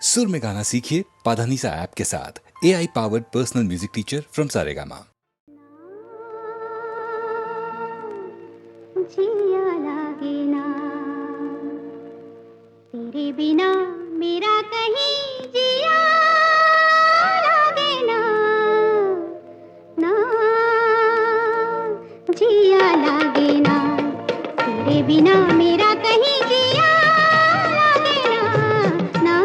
सुर में गाना सीखिए पाधानीसा ऐप के साथ। AI powered personal music teacher from Saregama. जिया लागे ना तेरे बिना मेरा कहीं जिया लागे ना ना जिया लागे ना तेरे बिना मेरा कहीं जिया लागे ना ना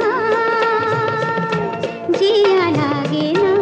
जिया लागे ना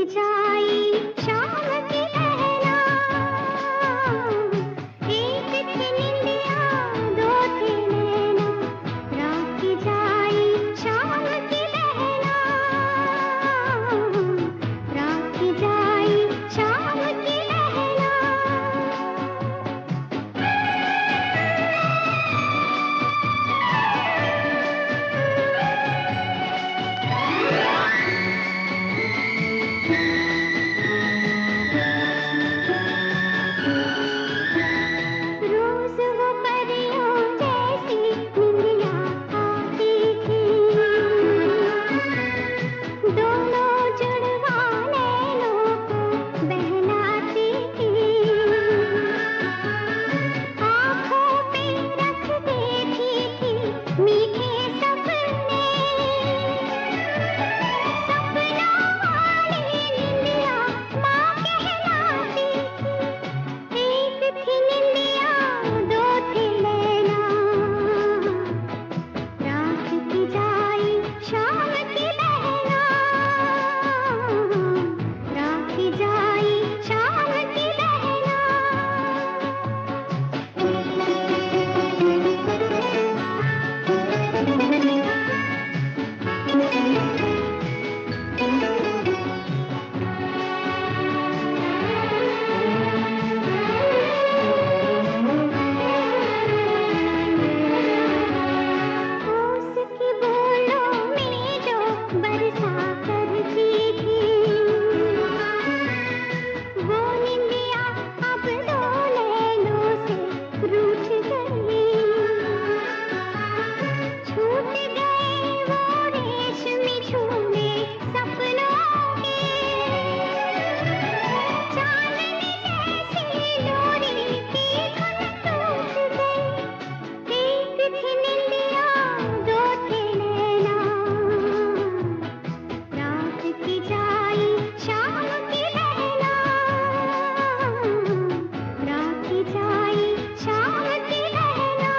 जाई शाम की लहरा, एक थी निंदिया दो थे नैना, रात जाई शाम की लहरा, रात जाई शाम की लहरा। रोज वो परियों जैसी निंदिया आती थी, दोनों जुड़वा नैनों को बहलाती थी, आँखों पे रख देती थी मीठे सपने, सपनों वाली निंदिया माँ कहलाती थी। एक थी निंदिया दो थे नैना, रात की जाई शाम की लहरा, रात की जाई शाम की लहरा। ओस की बूंदों में जो बरसा करती थी, वो निंदिया अब दो नैनों से रूठ गई, छूट गए वो रेशमी झूले सपनों के, चांदनी जैसी लोरी की धुन टूट गई। एक थी निंदिया दो थे नैना, रात की जाई शाम की लहरा, रात की जाई शाम की लहरा।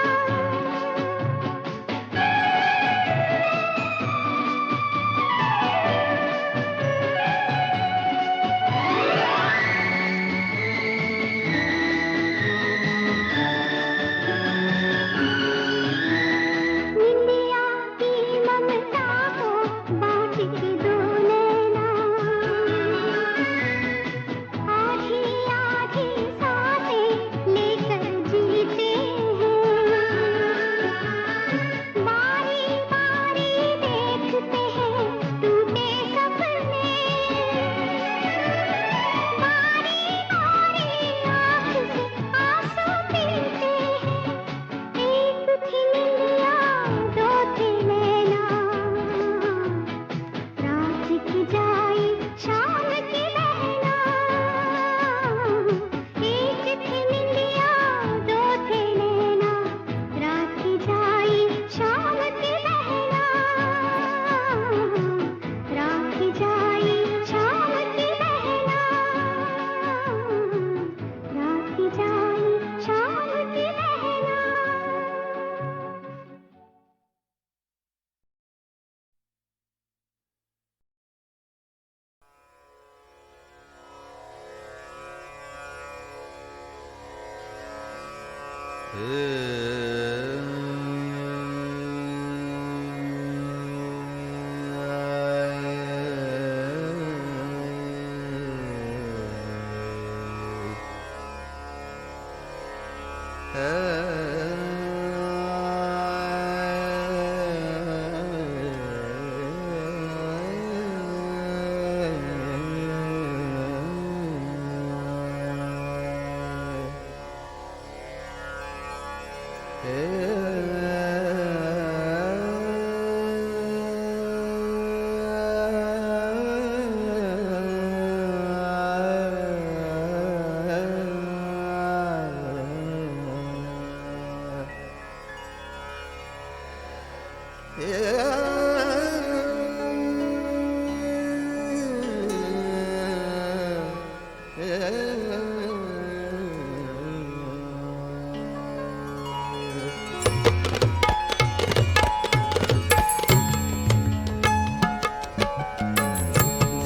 निंदिया की ममता को बांट के दो नैना, आधी आधी सांसें लेकर जीते हैं, बारी बारी देखते हैं टूटे सपने, बारी बारी आँख से आंसू पीते हैं। एक थी निंदिया दो थे नैना, रात की जाई शाम की लहरा, एक थी निंदिया दो थे नैना, रात की जाई शाम की लहरा, रात की जाई शाम की लहरा, रात की जाई शाम की लहरा।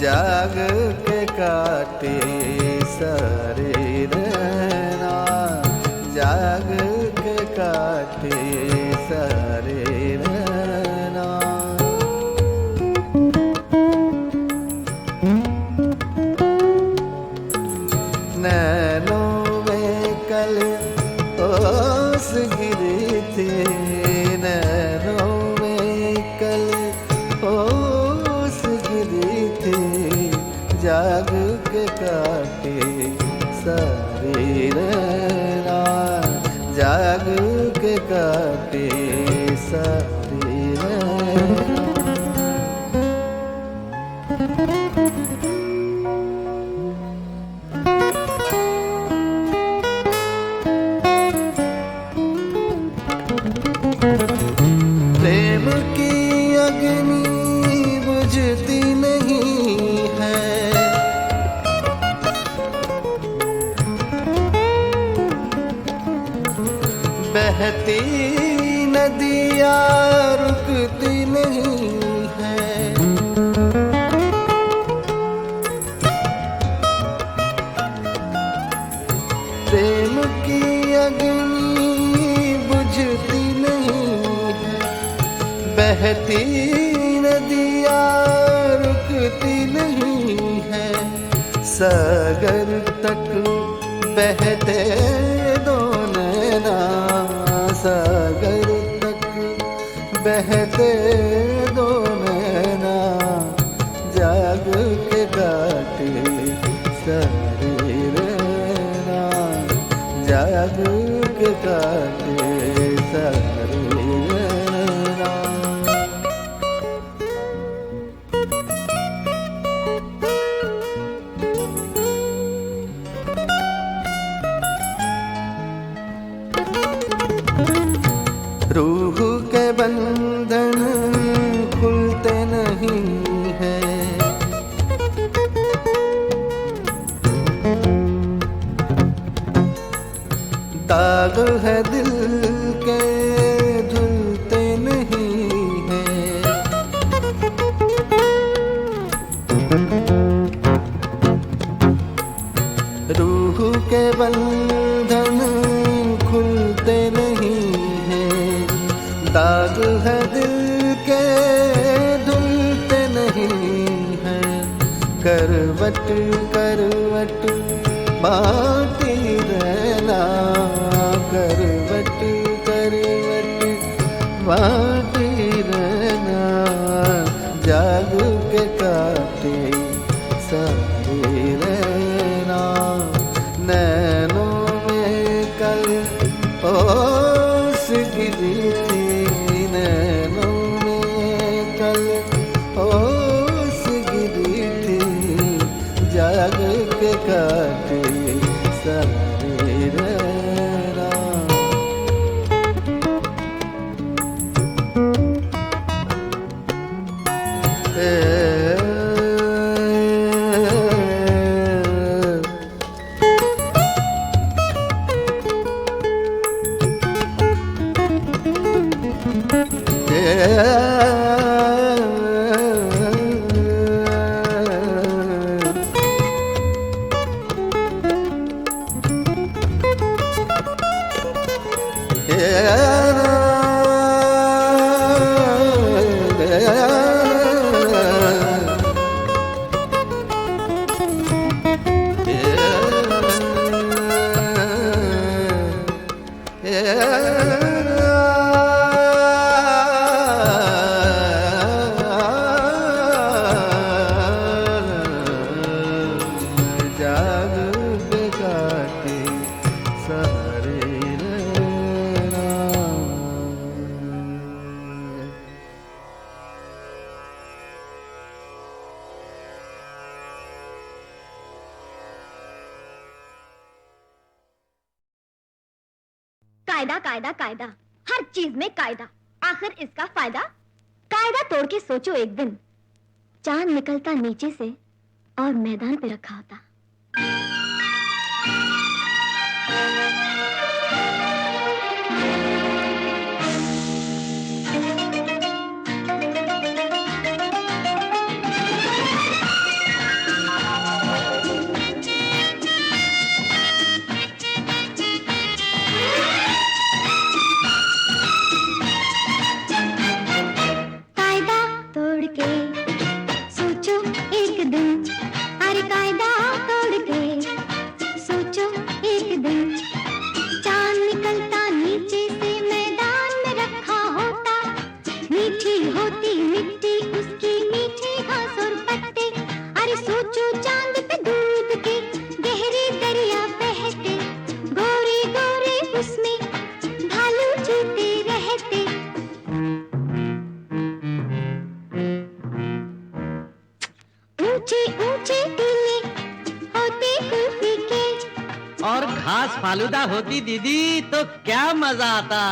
जाग के काटे सारे रहना, जाग के काटे सारे रहना। नैनों में कल ओस गिरी थी, नैनों में कल ओस गिरी थी, जाग के काटे सारे रहना, जाग के काटे सारे रहना। प्रेम की अग्नि बुझती नहीं है, बहती नदियाँ रुकती नहीं है। प्रेम की अग्नि बुझती नहीं है, बहती नदियाँ रुकती नहीं है। सागर तक बहते दो नैना, सागर तक बहते दो नैना, जाग के काटे सारे रहना, जाग के काटे सारे रहना। रूह के बंधन खुलते नहीं हैं, दाग है दिल के धुलते नहीं हैं। रूह के बंधन खुलते नहीं हैं, दाग है दिल के धुलते नहीं हैं। करवट करवट बाटी रहना, करवट करवट बाटी रहना, जाग के काटे सारे रहना। नैनों में कल ओस गिरी थी, नैनों में कल ओस गिरी थी, जाग के काटे सारे रहना। कायदा कायदा कायदा, हर चीज में कायदा। आखिर इसका फायदा? कायदा तोड़ के सोचो, एक दिन चांद निकलता नीचे से और मैदान पे रखा होता। होती मिट्टी उसकी मीठे घास और पत्ते। अरे सोचो चांद पे दूध के गहरे दरिया बहते, गोरे गोरे उसमें भालू जीते रहते। ऊंचे ऊंचे टीले होते कुल्फी के, और घास फालूदा होती दीदी तो क्या मजा आता।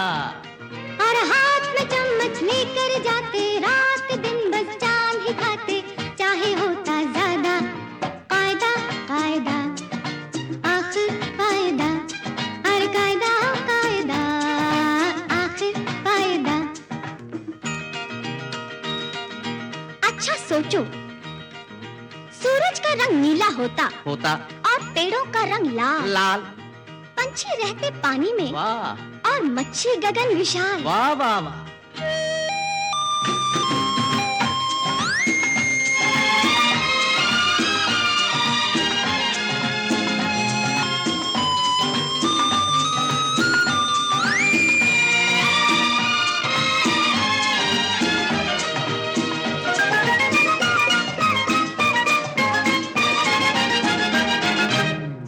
और हाथ में चम्मच लेकर जाते, रात दिन बस चांद ही खाते। चाहे होता ज्यादा कायदा कायदा, आखिर फायदा। अरे कायदा कायदा, आखिर फायदा। अच्छा सोचो, सूरज का रंग नीला होता और पेड़ों का रंग लाल। लाल। पंछी रहते पानी में वाह और मच्छी गगन विशाल। वाह वाह वाह।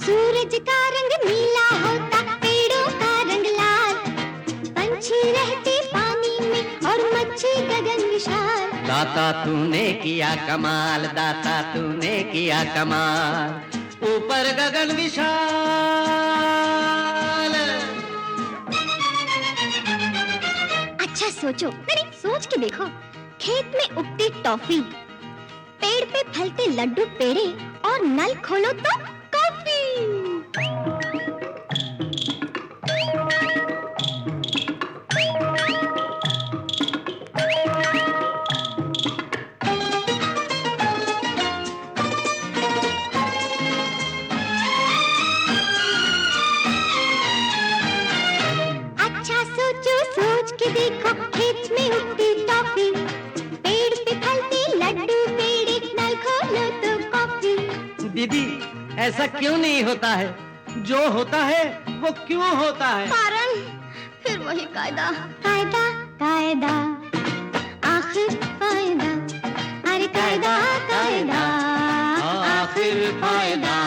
सूरज का रंग नीला होता, पेड़ों का रंग लाल। पंछी रहते पानी में और मच्छी गगन विशाल। दाता तूने किया कमाल, दाता तूने किया कमाल, ऊपर गगन विशाल। अच्छा सोचो, नहीं सोच के देखो, खेत में उगती टॉफी, पेड़ पे फलते लड्डू पेड़े, और नल खोलो तो कॉफी। अच्छा सोचो, सोच के देखो, खेत में उगती टॉफी, पेड़ पे फलते लड्डू पेड़े, नल खोलो तो कॉफी। दीदी ऐसा क्यों नहीं होता है, जो होता है वो क्यों होता है। कारण फिर वही कायदा कायदा कायदा, आखिर फायदा। अरे कायदा कायदा, आखिर फायदा।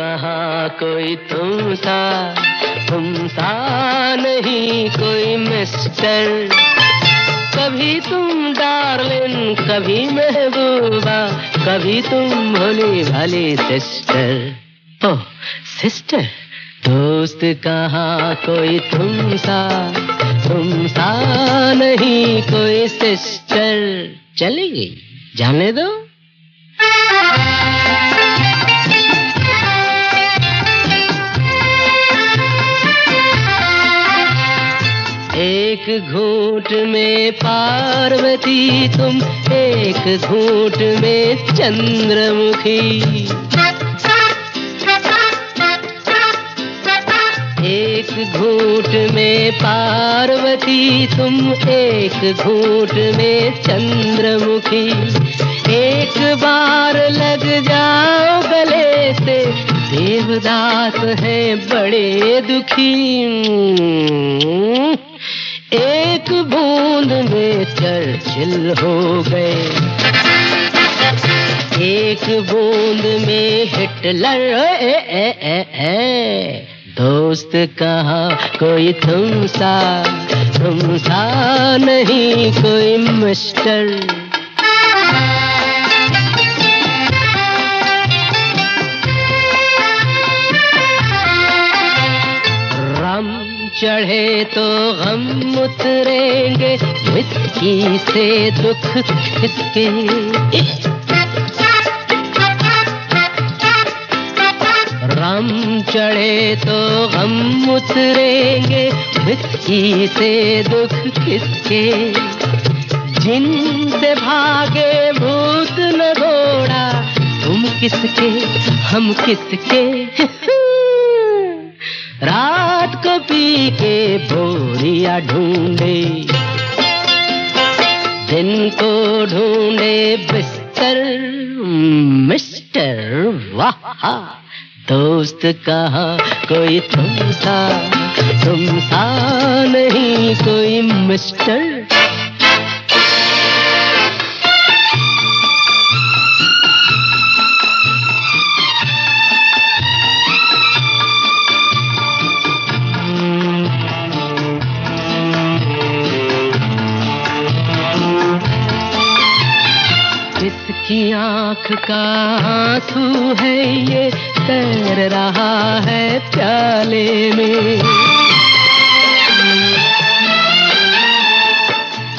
कहाँ कोई तुम सा नहीं कोई मिस्टर। कभी तुम डार्लिंग, कभी महबूबा, कभी तुम भोली भाली सिस्टर। ओह सिस्टर, दोस्त कहाँ कोई तुम सा नहीं कोई सिस्टर। चलेगी, जाने दो। एक घूंट में पार्वती तुम, एक घूंट में चंद्रमुखी। एक घूंट में पार्वती तुम, एक घूंट में चंद्रमुखी। एक बार लग जाओ गले से, देवदास हैं बड़े दुखी। एक बूंद में चर्चिल हो गए, एक बूंद में हिटलर। दोस्त कहाँ कोई तुम सा नहीं कोई मिस्टर। रम चढ़े तो गम उतरेंगे, विस्की से दुख खिसके। रम चढ़े तो गम उतरेंगे, विस्की से दुख किसके। जिनसे भागे भूत न घोड़ा, तुम किसके हम किसके। रात को पी के बोरिया ढूंढे, दिन को ढूंढे बिस्तर। मिस्टर वाह, दोस्त कहाँ कोई तुम सा नहीं कोई मिस्टर। किसकी आँख का आंसू है ये, तैर रहा है प्याले में।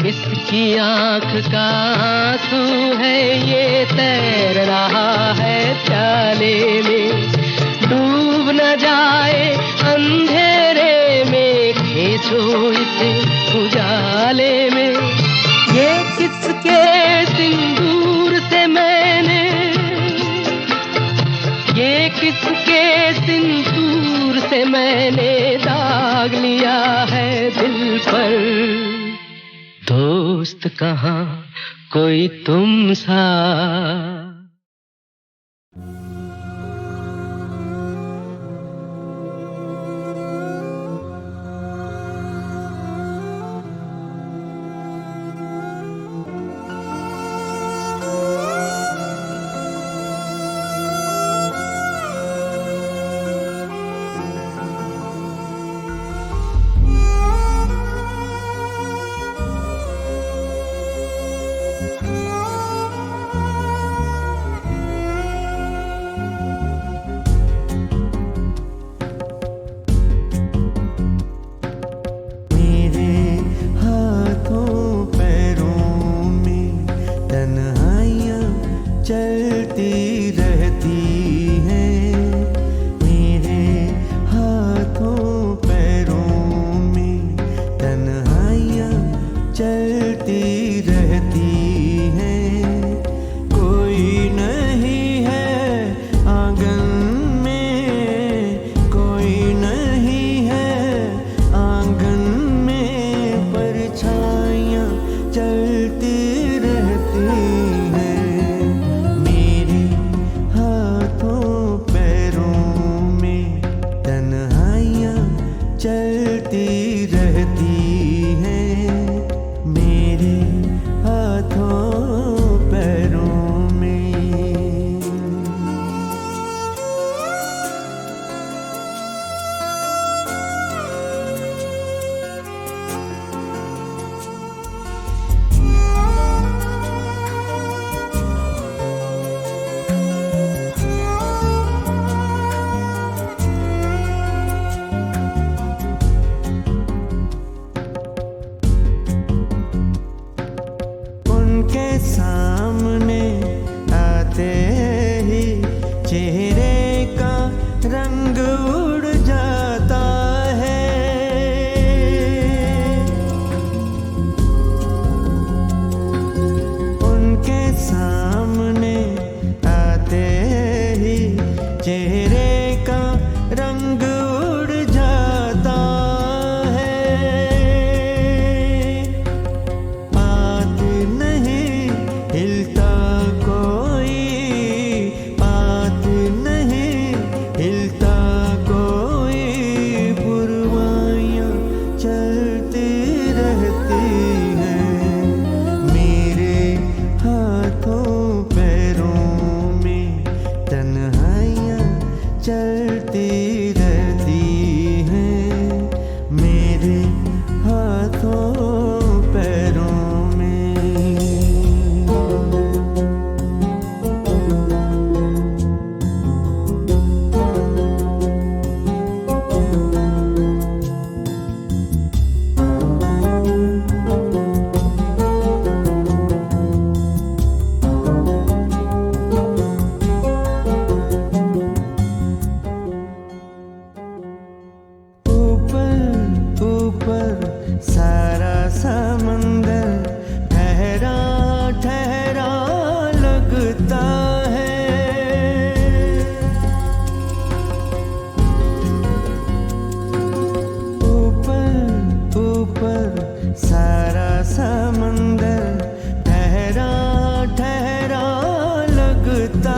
किसकी आँख का आंसू है ये, तैर रहा है प्याले में। डूब न जाए अंधेरे में, खींचो इसे उजाले में। ये किसके सिंदूर से मैंने, ये किसके सिंदूर से मैंने दाग लिया है दिल पर। दोस्त कहाँ कोई तुम सा। चलती रहती हैं मेरे हाथ सारा समंदर ठहरा ठहरा लगता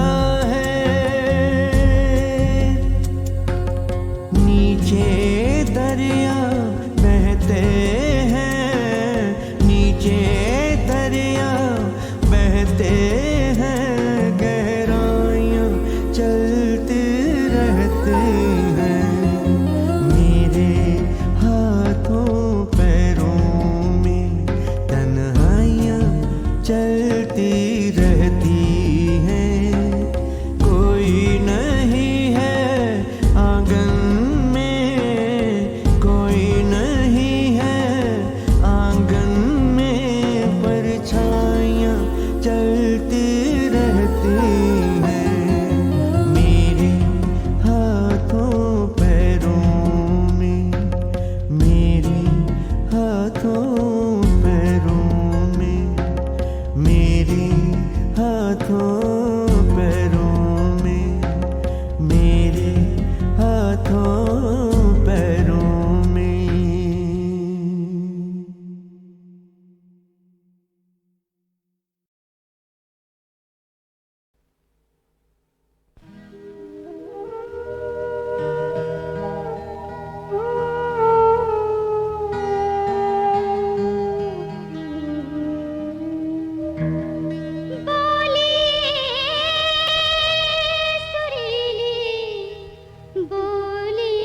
है। नीचे दरिया बहते हैं, नीचे दरिया बहते हैं, गहराइयाँ चलती रहती हैं। मेरे हाथों पैरों में तन्हाइयाँ चलती रहती हैं। कोई नहीं है आंगन में, कोई नहीं है आंगन में, परछाइयाँ चलती रहती हैं। मेरे हाथों पैरों में, मेरे हाथों पैरों में, मेरे हाथों पैरों में, मेरे हाथों पैरों में। बोली सुरीली बोलियां।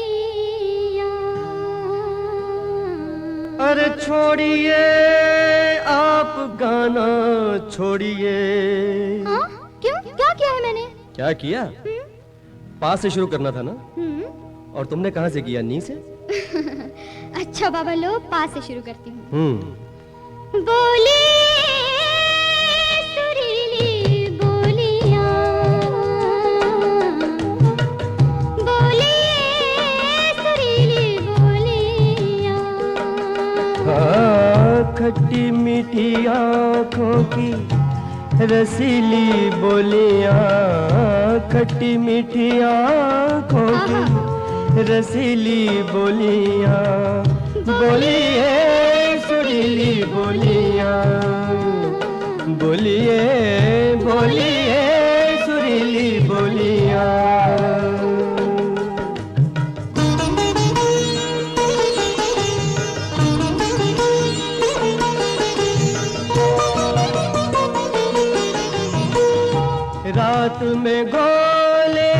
अरे छोड़िए आप गाना छोड़िए। हाँ? क्यों? क्या किया है मैंने? क्या किया? पास से शुरू करना था ना? और तुमने कहाँ से किया? नी से? अच्छा बाबा लो, पास से शुरू करती हूँ। बोली सुरीली बोलियां। बोली सुरीली बोलियां। हाँ, खट्टी मीठी आँखों की रसीली बोलियां, खट्टी मीठी आँखों की रसीली बोलियां। बोलिए सुरीली बोलियां, बोलिए बोलिए सुरीली बोलियां। रात में गोले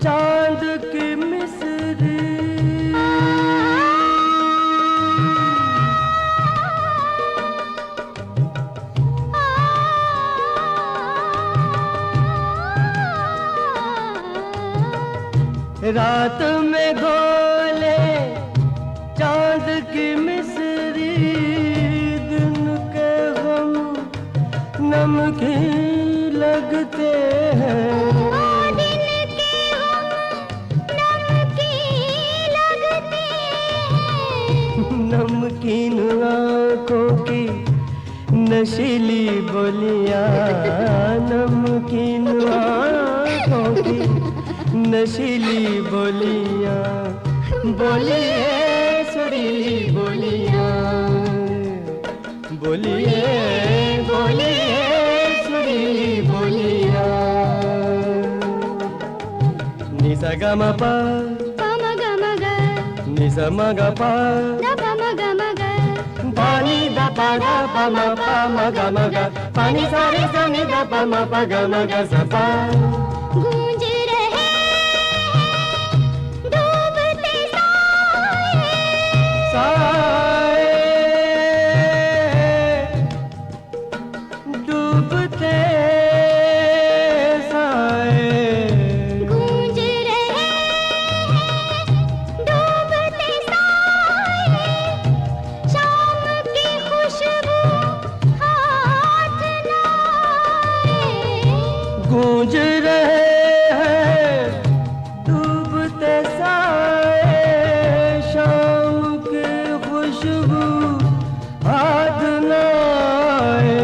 चांद की मिस्री, रात में गोले चांद की मिस्री, दिन के हम नमकीन लगते हैं। दिन के हम नमकीन लगते हैं। नमकीन आँखों की नशीली बोलियां, नमकीन आँखों की नशीली बोलियां। बोलिए सुरीली बोलियां, बोलिए बोलिए सुरीली बोलियां। निसा गा मा पा, पम गम ग निसा मा गा पा, द पम गम ग। पानी दा पा गा पा मा पा मा गा मा गा, पानी सारे संग दा पा मा पा गा मा गा सा पा। गूंज रहे डूबते साए। साए डूबते साए, गूंज रहे डूबते साए। शाम की खुशबू हाथ लाए। गूंज रहे हैं डूबते साए, शाम की खुशबू हाथ लाए।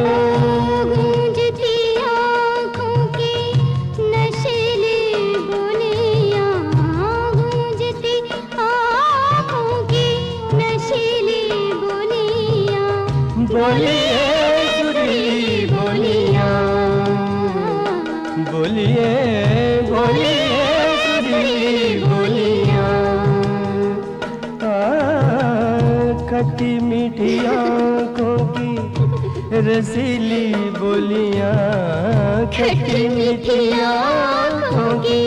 गूंजती आँखों की नशीली बोलियां। गूंजती आँखों की नशीली बोलियां। बोलिए सुरीली बोलियां, बोलिए बोलिए सुरीली बोलियां। खट्टी मीठी आंखों की रसीली बोलियां, खट्टी मीठी आंखों की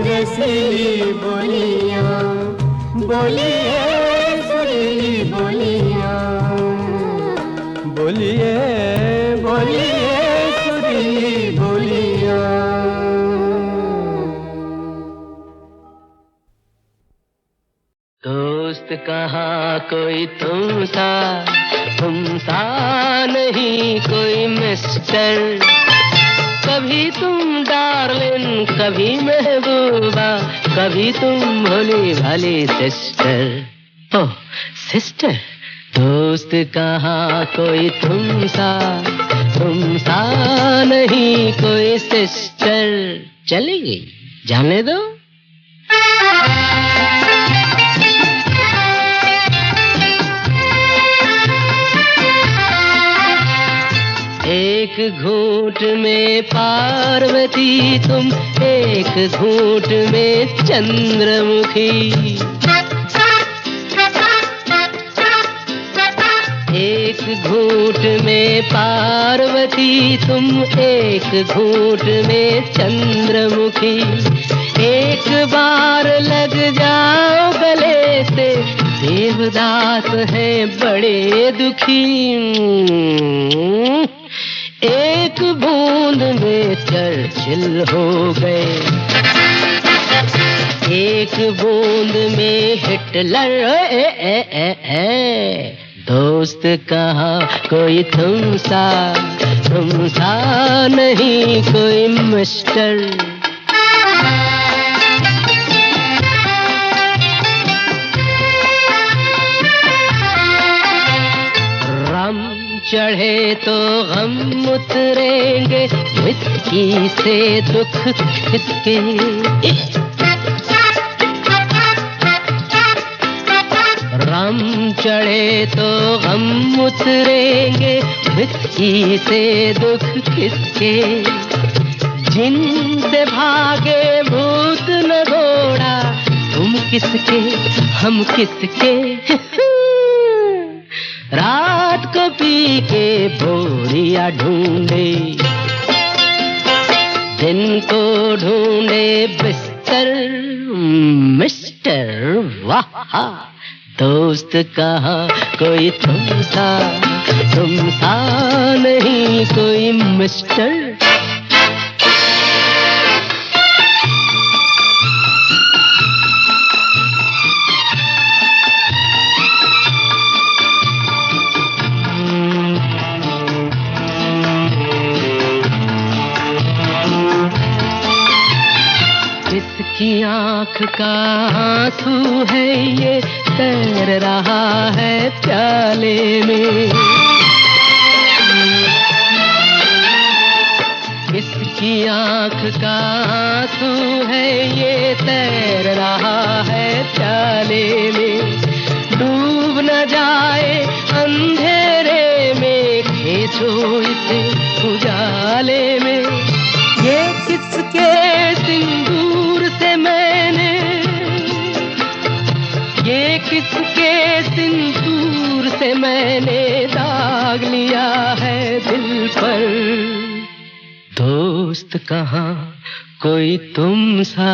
रसीली बोलियां। बोलिए सुरीली बोलियां, बोलिए बोलिए सुरीली बोलियां। दोस्त कहाँ कोई तुम सा नहीं कोई मिस्टर। कभी तुम डार्लिंग, कभी महबूबा, कभी तुम भोली भाली सिस्टर। ओह सिस्टर, दोस्त कहाँ कोई तुम सा नहीं कोई सिस्टर। चली गई, जाने दो। एक घूंट में पार्वती तुम, एक घूंट में चंद्रमुखी। एक घूंट में पार्वती तुम, एक घूंट में चंद्रमुखी। एक बार लग जाओ गले से, देवदास हैं बड़े दुखी। एक बूंद में चर्चिल हो गए, एक बूंद में हिटलर। दोस्त कहाँ कोई तुम सा नहीं कोई मिस्टर। चढ़े तो गम उतरेंगे, विस्की से दुख किसके। रम चढ़े तो गम उतरेंगे, विस्की से दुख किसके। जिनसे भागे भूत न घोड़ा, तुम किसके हम किसके। रात को पी के बोरिया ढूंढे, दिन को ढूंढे बिस्तर। मिस्टर वाह, दोस्त कहाँ कोई तुम सा नहीं कोई मिस्टर। की आँख का आंसू है ये, तैर रहा है प्याले में। किसकी आँख का आंसू है ये, तैर रहा है प्याले में। डूब न जाए अंधेरे में, खींचो इसे उजाले में। ये किसके सिंदूर से मैंने, ये किसके सिंदूर से मैंने दाग लिया है दिल पर। दोस्त कहाँ कोई तुम सा